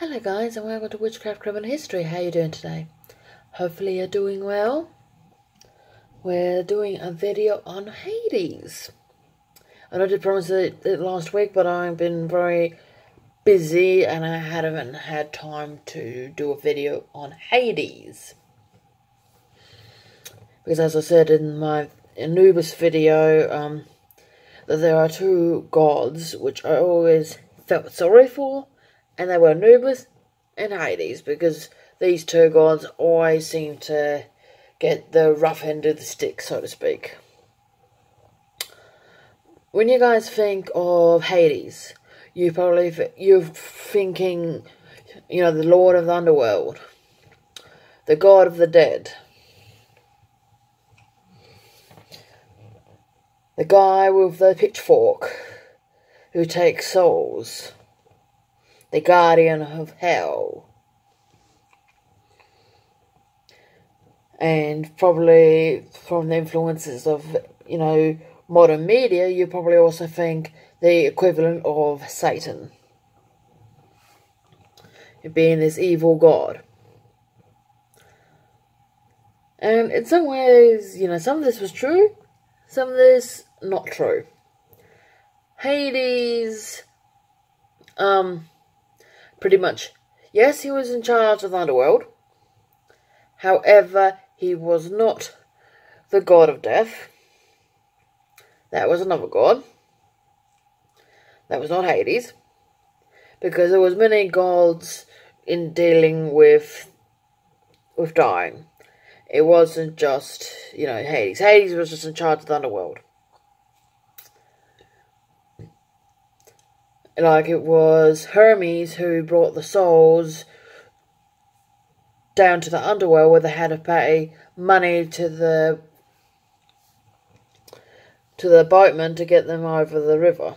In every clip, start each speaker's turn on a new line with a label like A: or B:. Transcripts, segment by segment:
A: Hello guys, and welcome to Witchcraft, Crime and History. How you doing today? Hopefully you're doing well. We're doing a video on Hades. And I did promise it last week, but I've been very busy and I haven't had time to do a video on Hades. Because as I said in my Anubis video, that there are two gods which I always felt sorry for. And they were Anubis and Hades, because these two gods always seem to get the rough end of the stick, so to speak. When you guys think of Hades, you're thinking, the Lord of the Underworld, the God of the Dead, the guy with the pitchfork who takes souls, the guardian of hell. And probably from the influences of, modern media, you probably also think the equivalent of Satan, being this evil god. And in some ways, some of this was true, some of this not true. Hades, pretty much, yes, he was in charge of the underworld. However, he was not the god of death. That was another god. That was not Hades. Because there was many gods in dealing with dying. It wasn't just, Hades. Hades was just in charge of the underworld. Like it was Hermes who brought the souls down to the underworld, where they had to pay money to the boatman to get them over the river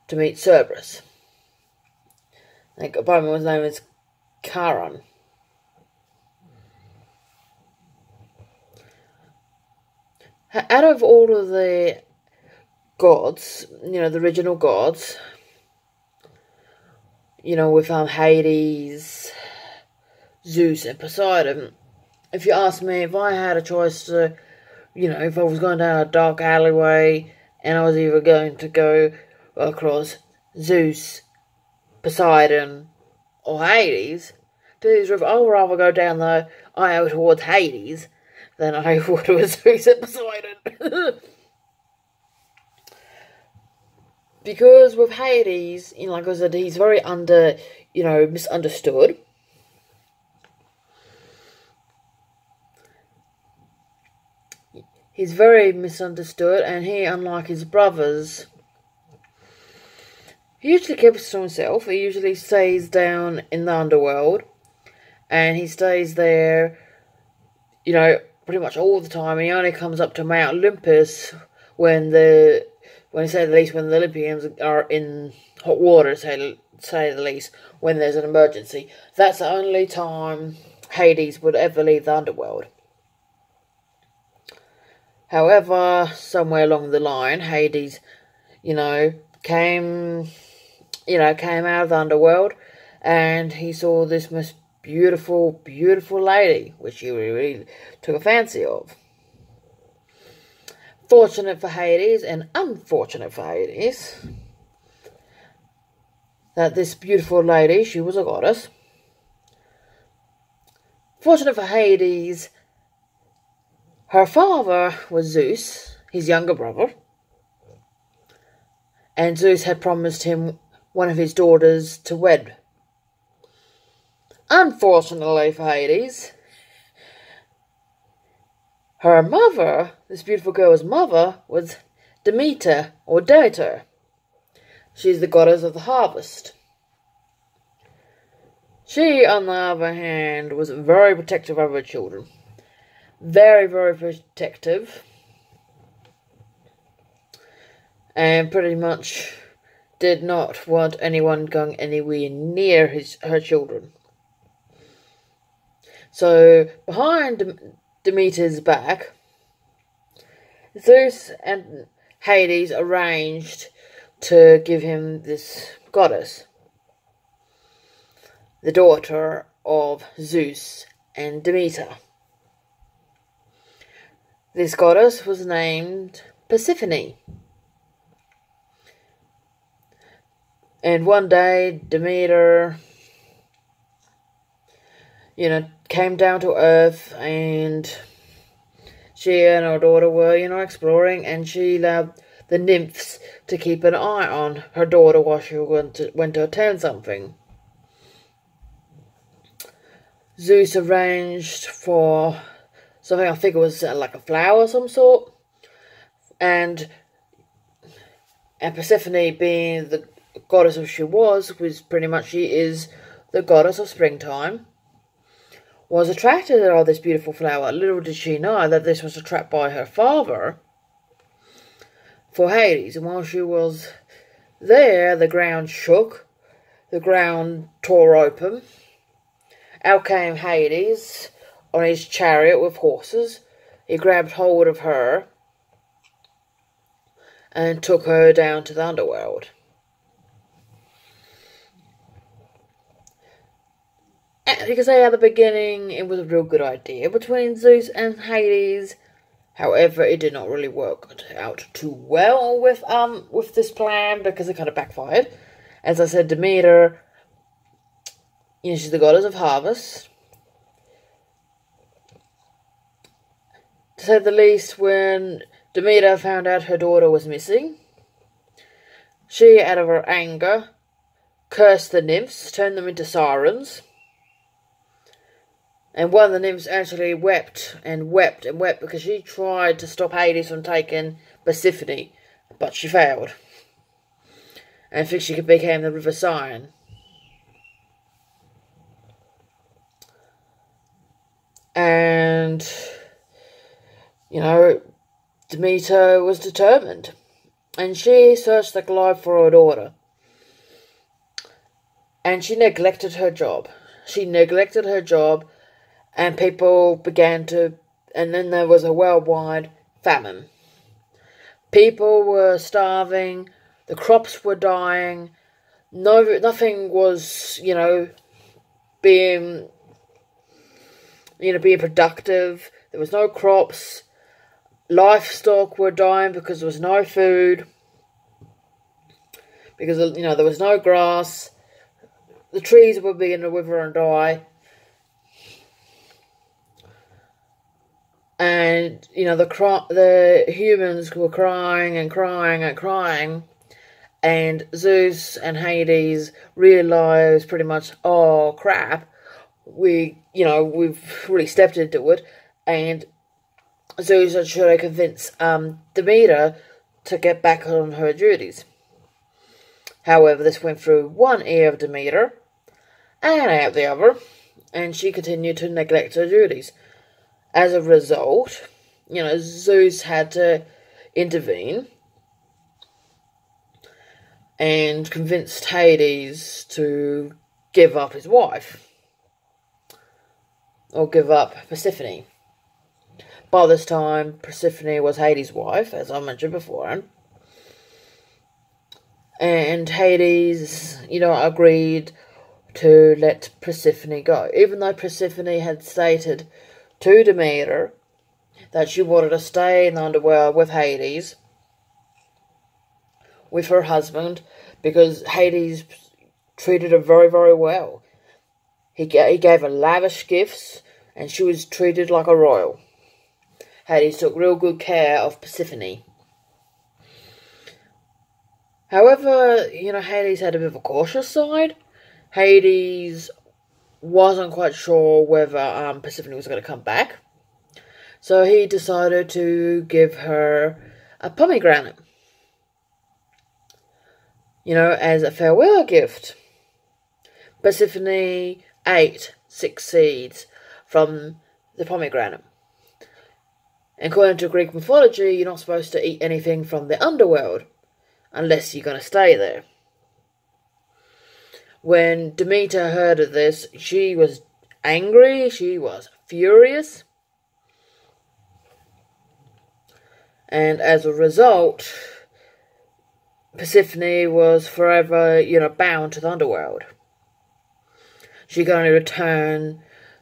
A: to meet Cerberus. I think the boatman's name is Charon. Out of all of the gods, the original gods, with Hades, Zeus and Poseidon, if you ask me, if I had a choice to, if I was going down a dark alleyway and I was either going to go across Zeus, Poseidon or Hades to this river, I would rather go down the aisle towards Hades than I would with Zeus and Poseidon. Because with Hades, like I said, he's very misunderstood. He's very misunderstood, and he, unlike his brothers, he usually keeps to himself. He usually stays down in the underworld, and he stays there, pretty much all the time. He only comes up to Mount Olympus when the Olympians are in hot water, say the least, when there's an emergency. That's the only time Hades would ever leave the underworld. However, somewhere along the line, Hades, came out of the underworld, and he saw this most beautiful, beautiful lady, which he really took a fancy of. Fortunate for Hades and unfortunate for Hades that this beautiful lady, she was a goddess. Fortunate for Hades, her father was Zeus, his younger brother, and Zeus had promised him one of his daughters to wed. Unfortunately for Hades, her mother, this beautiful girl's mother, was Demeter, or Demeter. She's the goddess of the harvest. She, on the other hand, was very protective of her children. Very, very protective. And pretty much did not want anyone going anywhere near her children. So, behind Demeter's back, Zeus and Hades arranged to give him this goddess. the daughter of Zeus and Demeter. This goddess was named Persephone. And one day, Demeter, came down to earth, and she and her daughter were, exploring, and she allowed the nymphs to keep an eye on her daughter while she went to attend something. Zeus arranged for something, I think it was like a flower of some sort, and Persephone, being the goddess of she was pretty much, she is the goddess of springtime, was attracted to all this beautiful flower. Little did she know that this was a trap by her father for Hades. And while she was there, the ground shook, the ground tore open. Out came Hades on his chariot with horses. He grabbed hold of her and took her down to the underworld. And you can say at the beginning it was a real good idea between Zeus and Hades. However, it did not really work out too well with this plan, because it kind of backfired. As I said, Demeter, she's the goddess of harvest. To say the least, when Demeter found out her daughter was missing, she, out of her anger, cursed the nymphs, turned them into sirens. And one of the nymphs actually wept and wept and wept because she tried to stop Hades from taking Persephone, but she failed. And I think she became the River Siren. And, Demeter was determined. And she searched the globe for her daughter. And she neglected her job. And people began to... And then there was a worldwide famine. People were starving. The crops were dying. Nothing was, being productive. There was no crops. Livestock were dying because there was no food. Because, there was no grass. The trees were beginning to wither and die. And, the humans were crying and crying and crying. And Zeus and Hades realised pretty much, oh crap, we've really stepped into it. And Zeus had tried to convince Demeter to get back on her duties. However, this went through one ear of Demeter and out the other, and she continued to neglect her duties. As a result, Zeus had to intervene and convinced Hades to give up his wife, or give up Persephone. By this time, Persephone was Hades' wife, as I mentioned before. And Hades, agreed to let Persephone go. Even though Persephone had stated to Demeter that she wanted to stay in the underworld with Hades, with her husband, because Hades treated her very, very well. He gave her lavish gifts, and she was treated like a royal. Hades took real good care of Persephone. However, Hades had a bit of a cautious side. Hades wasn't quite sure whether Persephone was going to come back. So he decided to give her a pomegranate, as a farewell gift. Persephone ate 6 seeds from the pomegranate. According to Greek mythology, you're not supposed to eat anything from the underworld unless you're going to stay there. When Demeter heard of this, she was angry, she was furious. And as a result, Persephone was forever, bound to the underworld. she could only return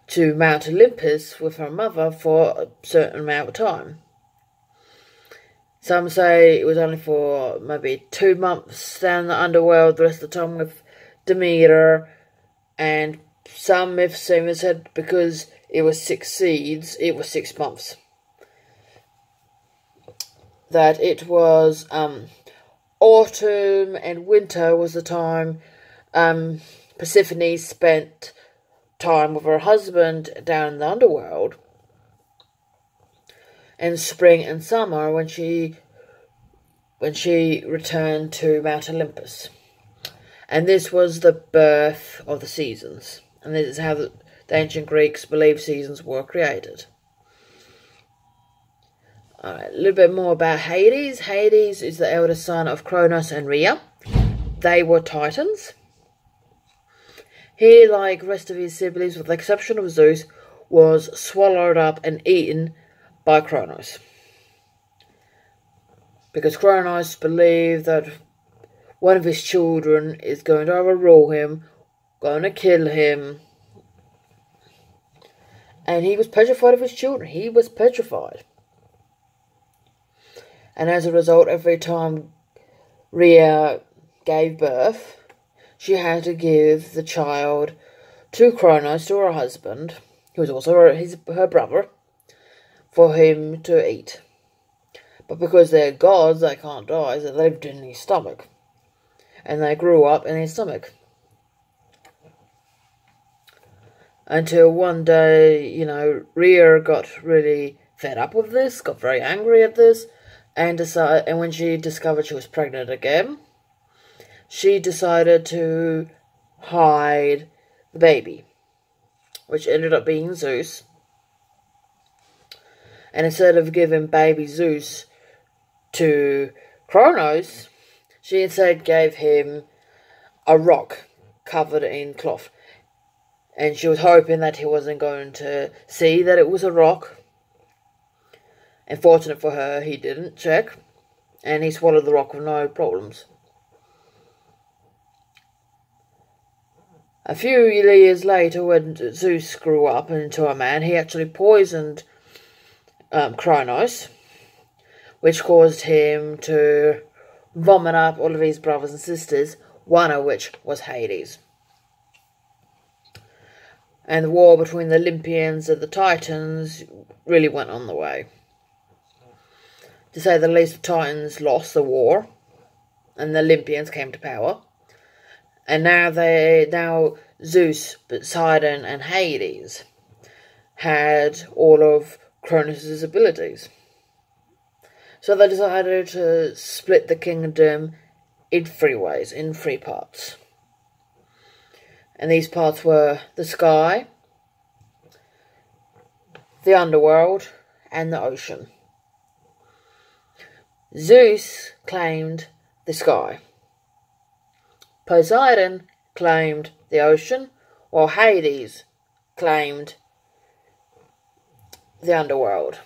A: to Mount Olympus with her mother for a certain amount of time. Some say it was only for maybe 2 months down the underworld, the rest of the time with Demeter, and some myths even said because it was 6 seeds, it was 6 months. That it was autumn and winter was the time Persephone spent time with her husband down in the underworld. And spring and summer when she returned to Mount Olympus. And this was the birth of the seasons. And this is how the ancient Greeks believed seasons were created. Alright, a little bit more about Hades. Hades is the eldest son of Kronos and Rhea. They were titans. He, like the rest of his siblings, with the exception of Zeus, was swallowed up and eaten by Kronos. Because Kronos believed that one of his children is going to overrule him, going to kill him. And he was petrified of his children. He was petrified. And as a result, every time Rhea gave birth, she had to give the child to Kronos, to her husband, who was also her brother, for him to eat. But because they're gods, they can't die, so they lived in his stomach. And they grew up in his stomach. Until one day, Rhea got really fed up with this, got very angry at this, and when she discovered she was pregnant again, she decided to hide the baby, which ended up being Zeus. And instead of giving baby Zeus to Kronos, she instead gave him a rock covered in cloth. And she was hoping that he wasn't going to see that it was a rock. And fortunate for her, he didn't check. And he swallowed the rock with no problems. A few years later, when Zeus grew up into a man, he actually poisoned Kronos, which caused him to vomit up all of his brothers and sisters, one of which was Hades. And the war between the Olympians and the Titans really went on the way. To say the least, the Titans lost the war, and the Olympians came to power. And now Zeus, Poseidon, and Hades had all of Kronos' abilities. So they decided to split the kingdom in 3 ways, in 3 parts. And these parts were the sky, the underworld, and the ocean. Zeus claimed the sky. Poseidon claimed the ocean, while Hades claimed the underworld.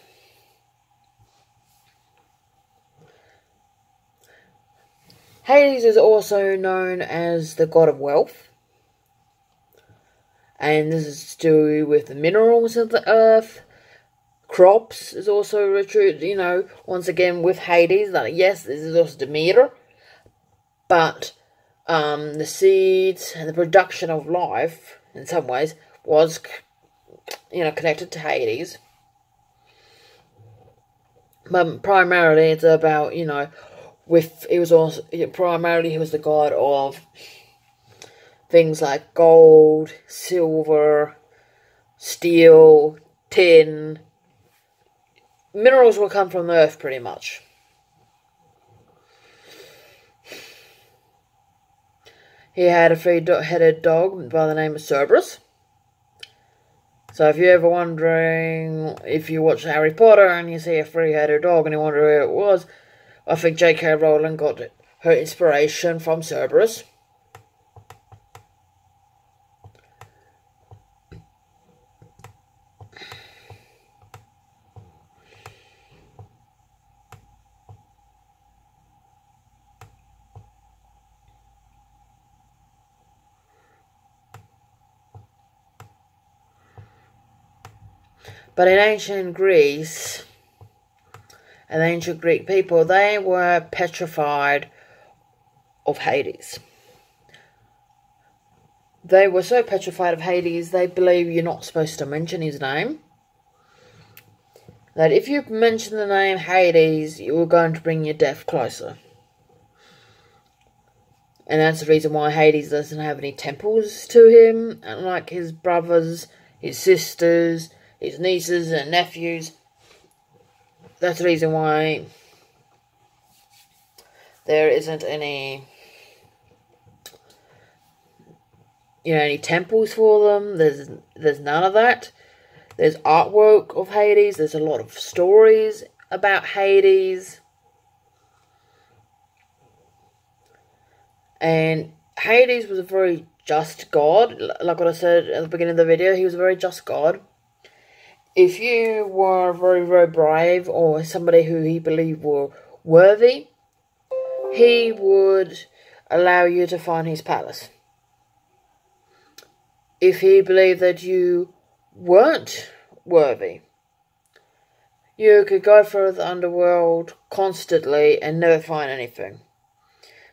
A: Hades is also known as the god of wealth. And this is to do with the minerals of the earth. Crops is also rooted, once again with Hades. That yes, this is also Demeter. But the seeds and the production of life, in some ways, was, connected to Hades. But primarily it's about, he was the god of things like gold, silver, steel, tin. Minerals will come from the earth pretty much. He had a 3-headed dog by the name of Cerberus. So if you're ever wondering, if you watch Harry Potter and you see a 3-headed dog and you wonder who it was, I think J.K. Rowling got her inspiration from Cerberus. But in ancient Greece, and the ancient Greek people, they were petrified of Hades. They were so petrified of Hades, they believe you're not supposed to mention his name. That if you mention the name Hades, you are going to bring your death closer. And that's the reason why Hades doesn't have any temples to him, unlike his brothers, his sisters, his nieces and nephews. That's the reason why there isn't any, any temples for them. There's none of that. There's artwork of Hades. There's a lot of stories about Hades. And Hades was a very just god. Like what I said at the beginning of the video, he was a very just god. If you were very, very brave, or somebody who he believed were worthy, he would allow you to find his palace. If he believed that you weren't worthy, you could go through the underworld constantly and never find anything.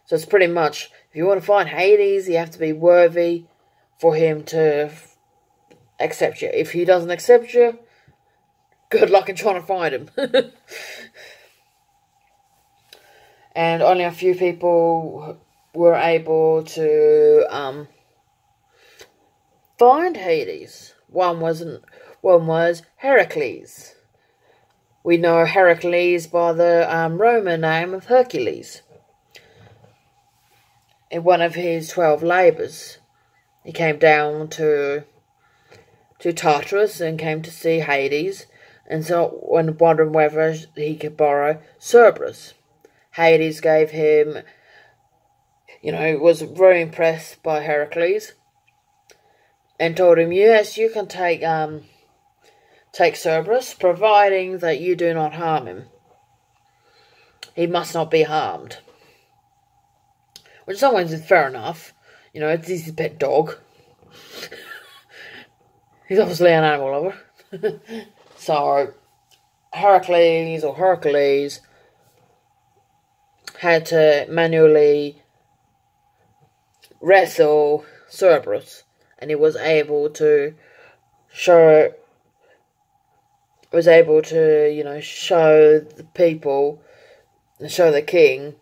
A: So it's pretty much, if you want to find Hades, you have to be worthy for him to accept you. If he doesn't accept you, good luck in trying to find him. And only a few people were able to find Hades. One was Heracles. We know Heracles by the Roman name of Hercules. In one of his 12 labours, he came down to Tartarus and came to see Hades, and so when wondering whether he could borrow Cerberus. Hades gave him, was very impressed by Heracles, and told him, yes, you can take Cerberus, providing that you do not harm him. He must not be harmed. Which in some ways is fair enough. It's his pet dog. He's obviously an animal lover. So, Hercules had to manually wrestle Cerberus. And he was able to show the people and show the king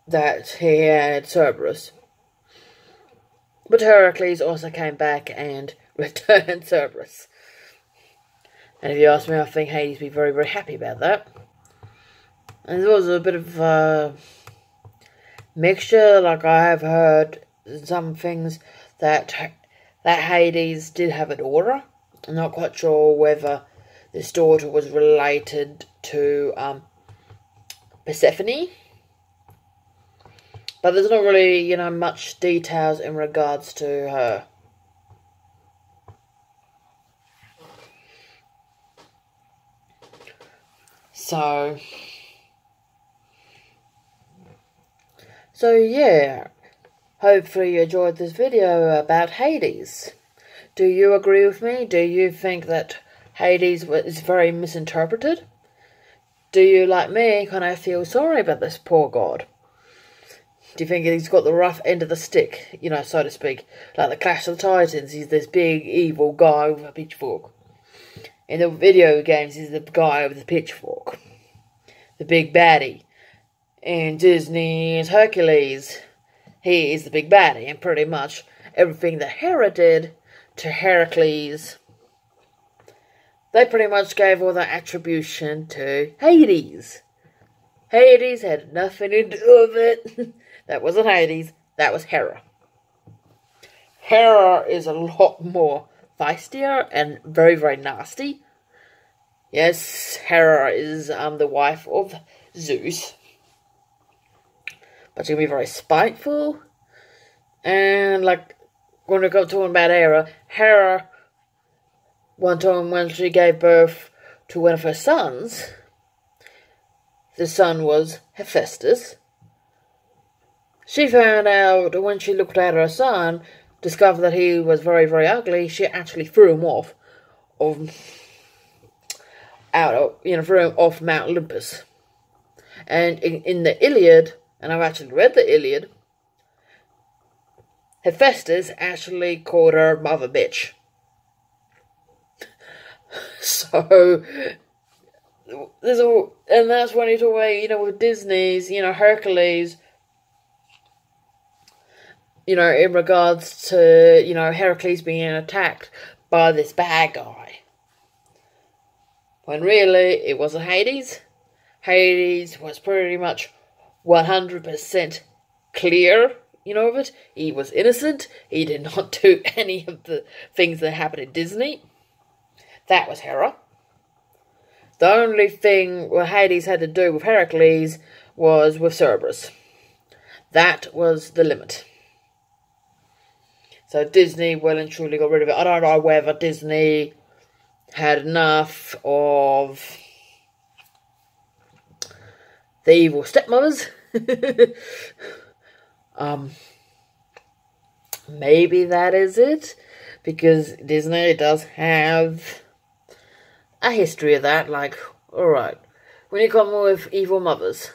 A: that he had Cerberus. But Heracles also came back and returned Cerberus. And if you ask me, I think Hades would be very, very happy about that. And there was a bit of a mixture, like I have heard some things that Hades did have a daughter. I'm not quite sure whether this daughter was related to Persephone. But there's not really, much details in regards to her. So yeah, hopefully you enjoyed this video about Hades. Do you agree with me? Do you think that Hades is very misinterpreted? Do you, like me, kind of feel sorry about this poor god? Do you think he's got the rough end of the stick, so to speak? Like the Clash of the Titans, he's this big evil guy with a pitchfork. In the video games, he's the guy with the pitchfork. The big baddie. In Disney's Hercules, he is the big baddie. And pretty much everything that Hera did to Heracles, they pretty much gave all the attribution to Hades. Hades had nothing to do with it. That wasn't Hades, that was Hera. Hera is a lot more feistier and very, very nasty. Yes, Hera is the wife of Zeus. But she can be very spiteful. And when we got talking about Hera, one time when she gave birth to one of her sons, the son was Hephaestus. She found out when she looked at her son, discovered that he was very, very ugly, she actually threw him off of out of, from off Mount Olympus. And in the Iliad, and I've actually read the Iliad, Hephaestus actually called her mother bitch. So and that's when you talk about, with Disney's, Hercules, in regards to, Hercules being attacked by this bad guy. When really, it wasn't Hades. Hades was pretty much 100% clear, of it. He was innocent. He did not do any of the things that happened in Disney. That was Hera. The only thing what Hades had to do with Heracles was with Cerberus. That was the limit. So Disney well and truly got rid of it. I don't know whether Disney had enough of the evil stepmothers. Maybe that is it. Because Disney does have a history of that. Like, alright, when you come with evil mothers,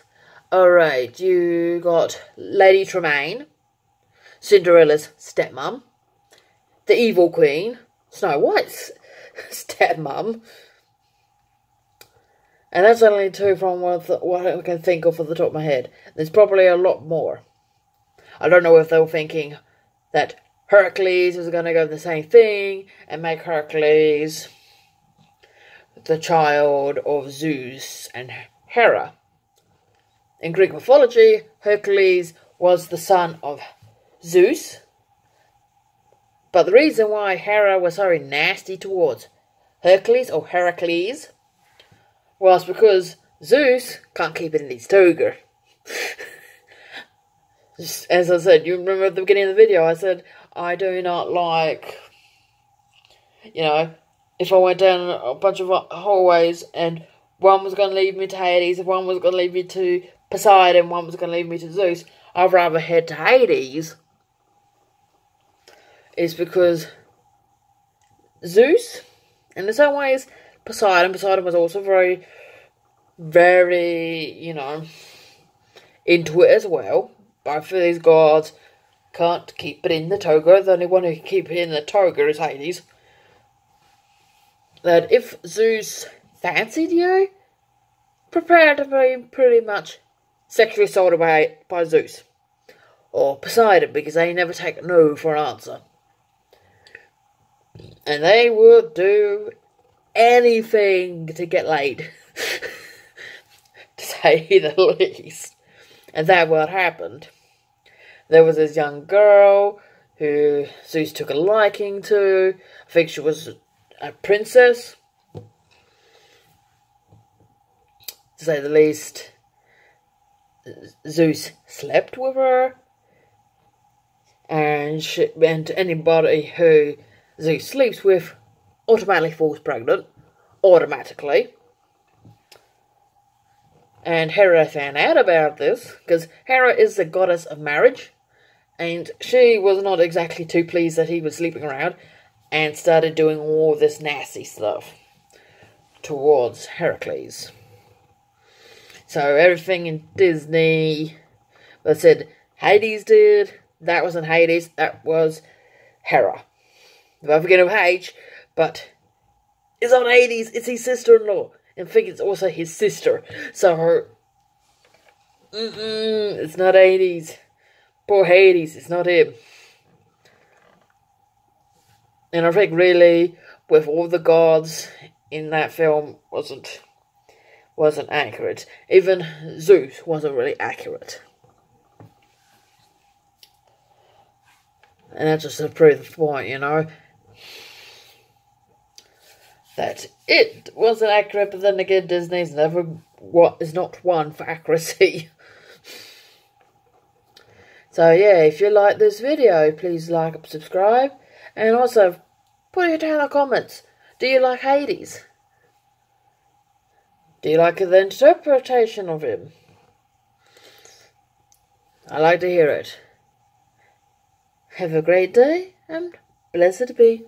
A: alright, you got Lady Tremaine, Cinderella's stepmom, the evil queen, Snow White's stepmom, and that's only two from what I can think of off the top of my head. There's probably a lot more. I don't know if they were thinking that Hercules was going to go the same thing and make Hercules the child of Zeus and Hera. In Greek mythology, Hercules was the son of Zeus. But the reason why Hera was so nasty towards Hercules or Heracles was because Zeus can't keep it in his toga. As I said, you remember at the beginning of the video, I said, I do not like, if I went down a bunch of hallways and one was going to lead me to Hades, one was going to lead me to Poseidon, one was going to lead me to Zeus, I'd rather head to Hades. It's because Zeus, and in some ways, Poseidon was also very, very, into it as well. Both of these gods can't keep it in the toga. The only one who can keep it in the toga is Hades. That if Zeus fancied you, prepare to be pretty much sexually assaulted by Zeus. Or Poseidon, because they never take no for an answer. And they will do anything to get laid. To say the least. And that what happened. There was this young girl who Zeus took a liking to. I think she was a princess, to say the least. Zeus slept with her. And anybody who Zeus sleeps with automatically falls pregnant. Automatically. And Hera found out about this, because Hera is the goddess of marriage, and she was not exactly too pleased that he was sleeping around, and started doing all this nasty stuff towards Heracles. So everything in Disney, I said Hades did, that wasn't Hades, that was Hera. I'm forgetting of H, but it's not Hades, it's his sister-in-law. And I think it's also his sister. So, it's not Hades. Poor Hades, it's not him. And I think really, with all the gods in that film, wasn't accurate. Even Zeus wasn't really accurate. And that's just to prove the point, that it wasn't accurate, but then again, Disney's is not one for accuracy. So yeah, if you like this video, please like and subscribe, and also put it down in the comments. Do you like Hades? Do you like the interpretation of him? I like to hear it. Have a great day, and blessed be.